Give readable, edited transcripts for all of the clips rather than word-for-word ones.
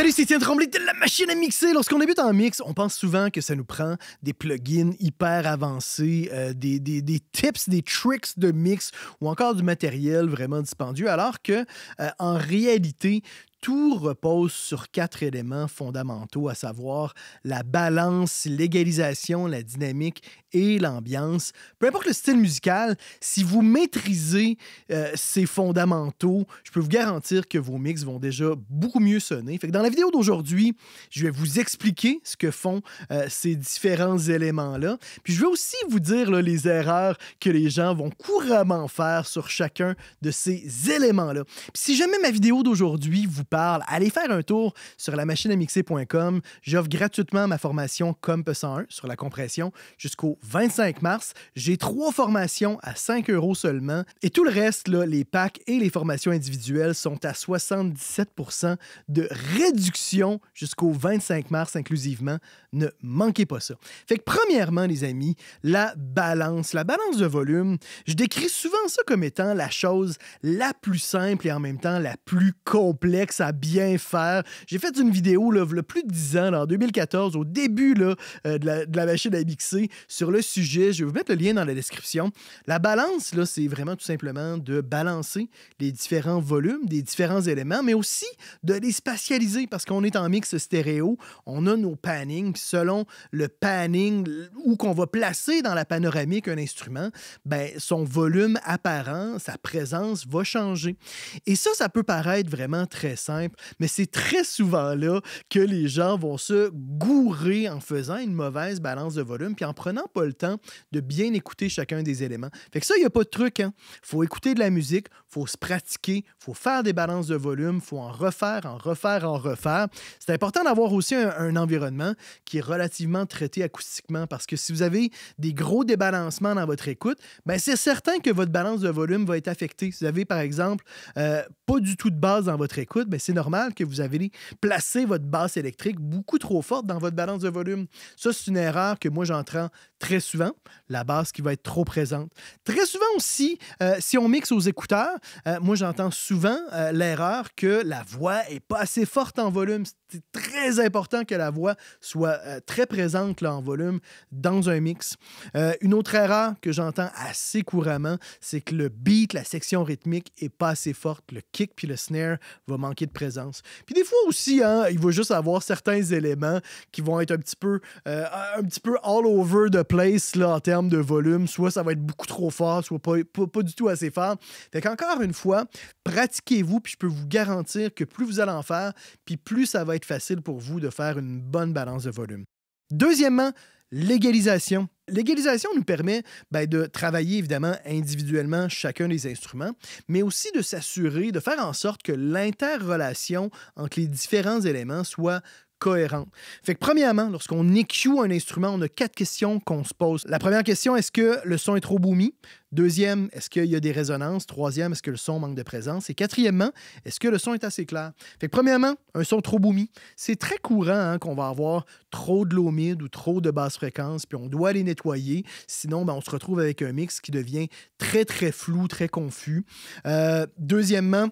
Salut, c'est Étienne Tremblay de la machine à mixer. Lorsqu'on débute en mix, on pense souvent que ça nous prend des plugins hyper avancés, des tips, des tricks de mix ou encore du matériel vraiment dispendieux, alors que en réalité, tout repose sur 4 éléments fondamentaux, à savoir la balance, l'égalisation, la dynamique et l'ambiance. Peu importe le style musical, si vous maîtrisez ces fondamentaux, je peux vous garantir que vos mix vont déjà beaucoup mieux sonner. Fait que dans la vidéo d'aujourd'hui, je vais vous expliquer ce que font ces différents éléments-là. Puis je vais aussi vous dire là, les erreurs que les gens vont couramment faire sur chacun de ces éléments-là. Puis si jamais ma vidéo d'aujourd'hui vous parle, allez faire un tour sur lamachineamixer.com. J'offre gratuitement ma formation Comp 101 sur la compression jusqu'au 25 mars. J'ai 3 formations à 5 € seulement. Et tout le reste, là, les packs et les formations individuelles sont à 77% de réduction jusqu'au 25 mars inclusivement. Ne manquez pas ça. Fait que premièrement, les amis, la balance. La balance de volume, je décris souvent ça comme étant la chose la plus simple et en même temps la plus complexe à bien faire. J'ai fait une vidéo là, il y a plus de 10 ans, là, en 2014, au début là, de la machine à mixer, sur le sujet. Je vais vous mettre le lien dans la description. La balance, là, c'est vraiment tout simplement de balancer les différents volumes, des différents éléments, mais aussi de les spatialiser parce qu'on est en mix stéréo. On a nos pannings. Selon le panning où qu'on va placer dans la panoramique un instrument, ben, son volume apparent, sa présence va changer. Et ça peut paraître vraiment très simple, mais c'est très souvent là que les gens vont se gourer en faisant une mauvaise balance de volume puis en prenant pas le temps de bien écouter chacun des éléments. Fait que ça, il n'y a pas de truc. Hein? Faut écouter de la musique, faut se pratiquer, faut faire des balances de volume, faut en refaire. C'est important d'avoir aussi un environnement qui est relativement traité acoustiquement parce que si vous avez des gros débalancements dans votre écoute, ben c'est certain que votre balance de volume va être affectée. Si vous avez, par exemple, pas du tout de basse dans votre écoute, ben c'est normal que vous avez placé votre basse électrique beaucoup trop forte dans votre balance de volume. Ça, c'est une erreur que moi, j'entends très souvent, la basse qui va être trop présente. Très souvent aussi, si on mixe aux écouteurs, moi, j'entends souvent l'erreur que la voix est pas assez forte en volume. C'est très important que la voix soit très présente là, en volume dans un mix. Une autre erreur que j'entends assez couramment, c'est que le beat, la section rythmique, est pas assez forte. Le kick puis le snare va manquer de présence. Puis des fois aussi, hein, il va juste avoir certains éléments qui vont être un petit peu all over the place là, en termes de volume. Soit ça va être beaucoup trop fort, soit pas du tout assez fort. Fait qu'encore une fois, pratiquez-vous, puis je peux vous garantir que plus vous allez en faire, puis plus ça va être facile pour vous de faire une bonne balance de volume. Deuxièmement, l'égalisation. L'égalisation nous permet de travailler évidemment individuellement chacun des instruments, mais aussi de s'assurer, de faire en sorte que l'interrelation entre les différents éléments soit cohérente. Fait que premièrement, lorsqu'on EQ un instrument, on a 4 questions qu'on se pose. La première question, est-ce que le son est trop boomy? Deuxième, est-ce qu'il y a des résonances? Troisième, est-ce que le son manque de présence? Et quatrièmement, est-ce que le son est assez clair? Fait que premièrement, un son trop boomy. C'est très courant hein, qu'on va avoir trop de low mid ou trop de basse fréquence, puis on doit les nettoyer. Sinon, on se retrouve avec un mix qui devient très, très flou, très confus. Deuxièmement,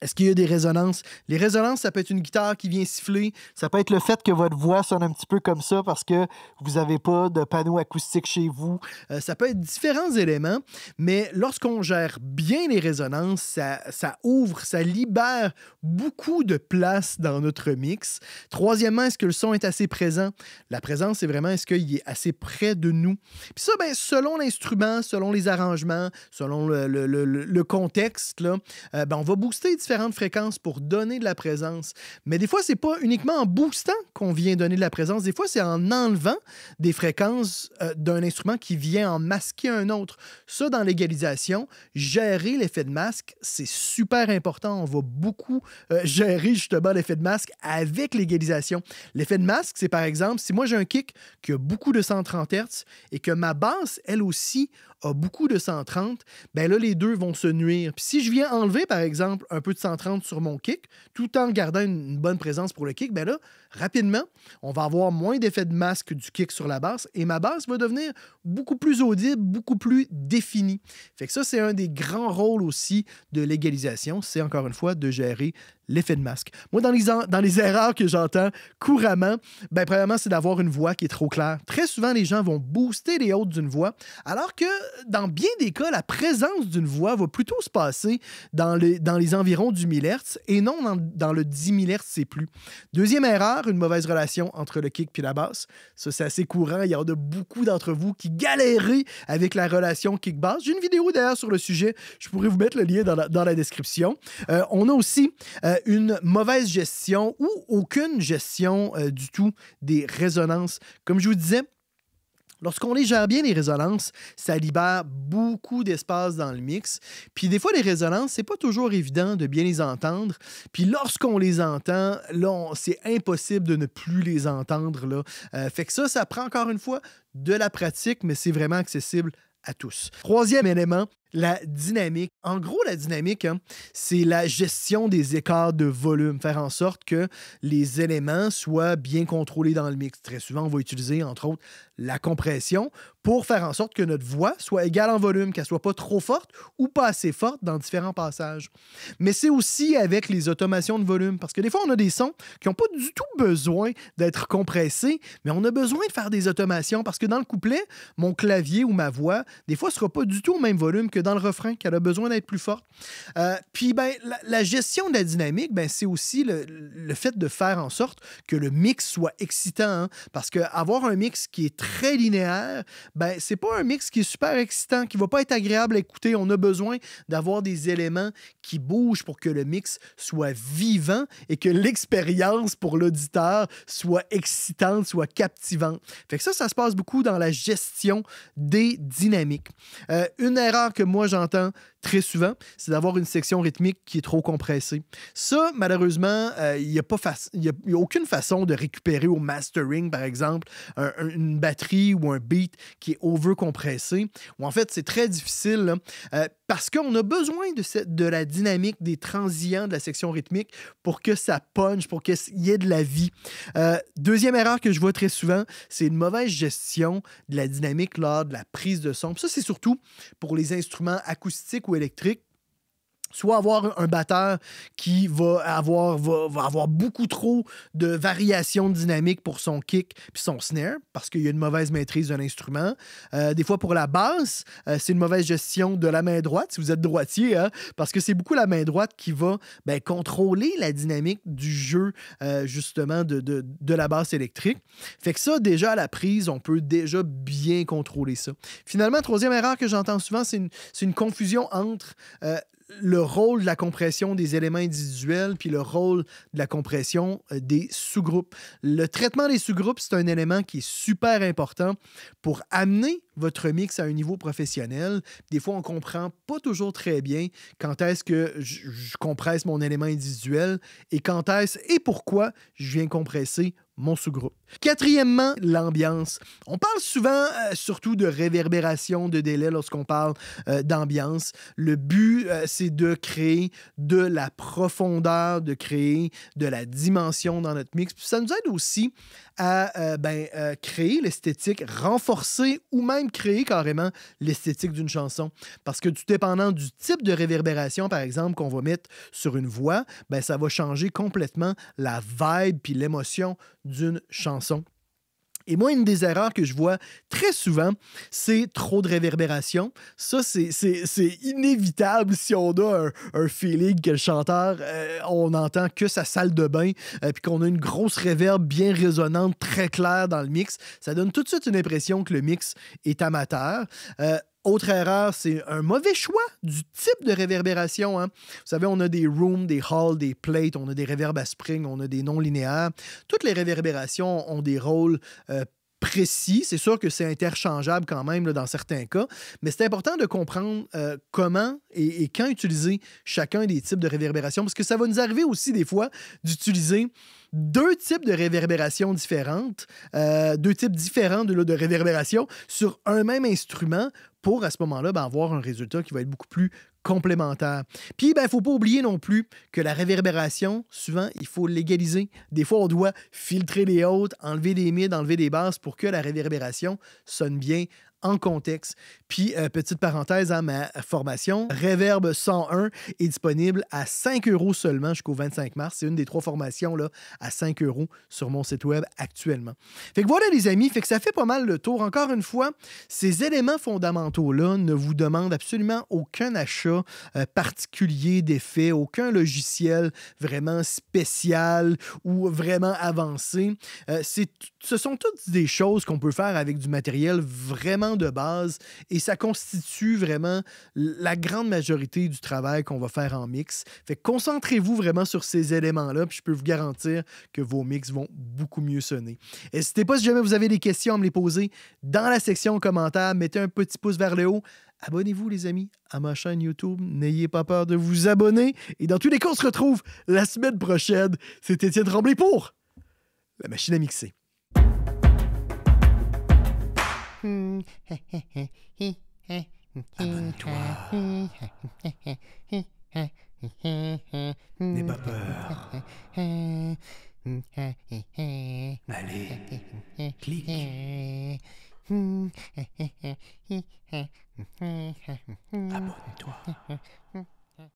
est-ce qu'il y a des résonances? Les résonances, ça peut être une guitare qui vient siffler. Ça peut être le fait que votre voix sonne un petit peu comme ça parce que vous n'avez pas de panneau acoustique chez vous. Ça peut être différents éléments, mais lorsqu'on gère bien les résonances, ça ouvre, ça libère beaucoup de place dans notre mix. Troisièmement, est-ce que le son est assez présent? La présence, c'est vraiment est-ce qu'il est assez près de nous? Puis ça, selon l'instrument, selon les arrangements, selon le contexte, là, on va booster différentes fréquences pour donner de la présence. Mais des fois, c'est pas uniquement en boostant qu'on vient donner de la présence. Des fois, c'est en enlevant des fréquences d'un instrument qui vient en masquer un autre. Ça, dans l'égalisation, gérer l'effet de masque, c'est super important. On va beaucoup gérer justement l'effet de masque avec l'égalisation. L'effet de masque, c'est par exemple, si moi j'ai un kick qui a beaucoup de 130 Hz et que ma basse, elle aussi, a beaucoup de 130, ben là, les deux vont se nuire. Puis si je viens enlever, par exemple, un peu de 130 sur mon kick, tout en gardant une bonne présence pour le kick, ben là, rapidement, on va avoir moins d'effet de masque du kick sur la basse et ma basse va devenir beaucoup plus audible, beaucoup plus définie. Fait que ça, c'est un des grands rôles aussi de l'égalisation, c'est encore une fois de gérer l'effet de masque. Moi, dans les erreurs que j'entends couramment, ben, premièrement, c'est d'avoir une voix qui est trop claire. Très souvent, les gens vont booster les hautes d'une voix, alors que dans bien des cas, la présence d'une voix va plutôt se passer dans les environs du 1000 Hz et non dans le 10 000 Hz, c'est plus. Deuxième erreur, une mauvaise relation entre le kick et la basse. Ça, c'est assez courant. Il y en a beaucoup d'entre vous qui galérez avec la relation kick-bass. J'ai une vidéo d'ailleurs sur le sujet. Je pourrais vous mettre le lien dans la description. On a aussi une mauvaise gestion ou aucune gestion du tout des résonances. Comme je vous disais, lorsqu'on les gère bien, les résonances, ça libère beaucoup d'espace dans le mix. Puis des fois, les résonances, c'est pas toujours évident de bien les entendre. Puis lorsqu'on les entend, là, c'est impossible de ne plus les entendre, là. Fait que ça prend encore une fois de la pratique, mais c'est vraiment accessible à tous. Troisième élément, la dynamique. En gros, la dynamique, hein, c'est la gestion des écarts de volume, faire en sorte que les éléments soient bien contrôlés dans le mix. Très souvent, on va utiliser, entre autres, la compression pour faire en sorte que notre voix soit égale en volume, qu'elle ne soit pas trop forte ou pas assez forte dans différents passages. Mais c'est aussi avec les automations de volume, parce que des fois, on a des sons qui n'ont pas du tout besoin d'être compressés, mais on a besoin de faire des automations, parce que dans le couplet, mon clavier ou ma voix, des fois, ne sera pas du tout au même volume que dans le refrain, qu'elle a besoin d'être plus forte. Puis, ben, la gestion de la dynamique, ben, c'est aussi le fait de faire en sorte que le mix soit excitant, hein, parce qu'avoir un mix qui est très linéaire, ben, c'est pas un mix qui est super excitant, qui va pas être agréable à écouter. On a besoin d'avoir des éléments qui bougent pour que le mix soit vivant et que l'expérience pour l'auditeur soit excitante, soit captivante. Fait que ça se passe beaucoup dans la gestion des dynamiques. Une erreur que moi j'entends très souvent, c'est d'avoir une section rythmique qui est trop compressée. Ça, malheureusement, il n'y a aucune façon de récupérer au mastering, par exemple, une batterie ou un beat qui est over-compressé. Ou en fait, c'est très difficile là, parce qu'on a besoin de la dynamique des transients de la section rythmique pour que ça punch, pour qu'il y ait de la vie. Deuxième erreur que je vois très souvent, c'est une mauvaise gestion de la dynamique lors de la prise de son. Puis ça, c'est surtout pour les instruments acoustiques ou électriques. Soit avoir un batteur qui va avoir beaucoup trop de variations de dynamique pour son kick puis son snare, parce qu'il y a une mauvaise maîtrise de l'instrument. Des fois, pour la basse, c'est une mauvaise gestion de la main droite, si vous êtes droitier, hein, parce que c'est beaucoup la main droite qui va contrôler la dynamique du jeu, justement, de la basse électrique. Fait que ça, déjà, à la prise, on peut déjà bien contrôler ça. Finalement, troisième erreur que j'entends souvent, c'est une confusion entre le rôle de la compression des éléments individuels puis le rôle de la compression des sous-groupes. Le traitement des sous-groupes, c'est un élément qui est super important pour amener votre mix à un niveau professionnel. Des fois, on ne comprend pas toujours très bien quand est-ce que je compresse mon élément individuel et quand est-ce et pourquoi je viens compresser mon sous-groupe. Quatrièmement, l'ambiance. On parle souvent surtout de réverbération, de délai lorsqu'on parle d'ambiance. Le but, c'est de créer de la profondeur, de créer de la dimension dans notre mix. Puis ça nous aide aussi à créer l'esthétique, renforcer ou même créer carrément l'esthétique d'une chanson. Parce que tout dépendant du type de réverbération, par exemple, qu'on va mettre sur une voix, ben, ça va changer complètement la vibe puis l'émotion d'une chanson. Et moi, une des erreurs que je vois très souvent, c'est trop de réverbération. Ça, c'est inévitable si on a un feeling que le chanteur, on entend que sa salle de bain, puis qu'on a une grosse réverb bien résonante, très claire dans le mix. Ça donne tout de suite une impression que le mix est amateur. Autre erreur, c'est un mauvais choix du type de réverbération. Hein. Vous savez, on a des rooms, des halls, des plates, on a des réverbes à spring, on a des non linéaires. Toutes les réverbérations ont des rôles précis. C'est sûr que c'est interchangeable quand même là, dans certains cas, mais c'est important de comprendre comment et quand utiliser chacun des types de réverbération, parce que ça va nous arriver aussi des fois d'utiliser deux types de réverbération différentes, deux types différents de réverbération sur un même instrument pour, à ce moment-là, avoir un résultat qui va être beaucoup plus complémentaire. Puis, il ne faut pas oublier non plus que la réverbération, souvent, il faut l'égaliser. Des fois, on doit filtrer les hautes, enlever des mids, enlever des basses pour que la réverbération sonne bien en contexte. Puis, petite parenthèse, hein, ma formation Reverb 101 est disponible à 5 € seulement jusqu'au 25 mars. C'est une des 3 formations là, à 5 € sur mon site web actuellement. Fait que voilà, les amis, fait que ça fait pas mal le tour. Encore une fois, ces éléments fondamentaux-là ne vous demandent absolument aucun achat particulier d'effet, aucun logiciel vraiment spécial ou vraiment avancé. Ce sont toutes des choses qu'on peut faire avec du matériel vraiment de base et ça constitue vraiment la grande majorité du travail qu'on va faire en mix. Fait que concentrez-vous vraiment sur ces éléments-là, puis je peux vous garantir que vos mix vont beaucoup mieux sonner. N'hésitez pas, si jamais vous avez des questions, à me les poser dans la section commentaires. Mettez un petit pouce vers le haut. Abonnez-vous, les amis, à ma chaîne YouTube. N'ayez pas peur de vous abonner. Et dans tous les cas, on se retrouve la semaine prochaine. C'est Étienne Tremblay pour La Machine à mixer. Abonne-toi. N'aie pas peur. Allez, clique. Abonne-toi.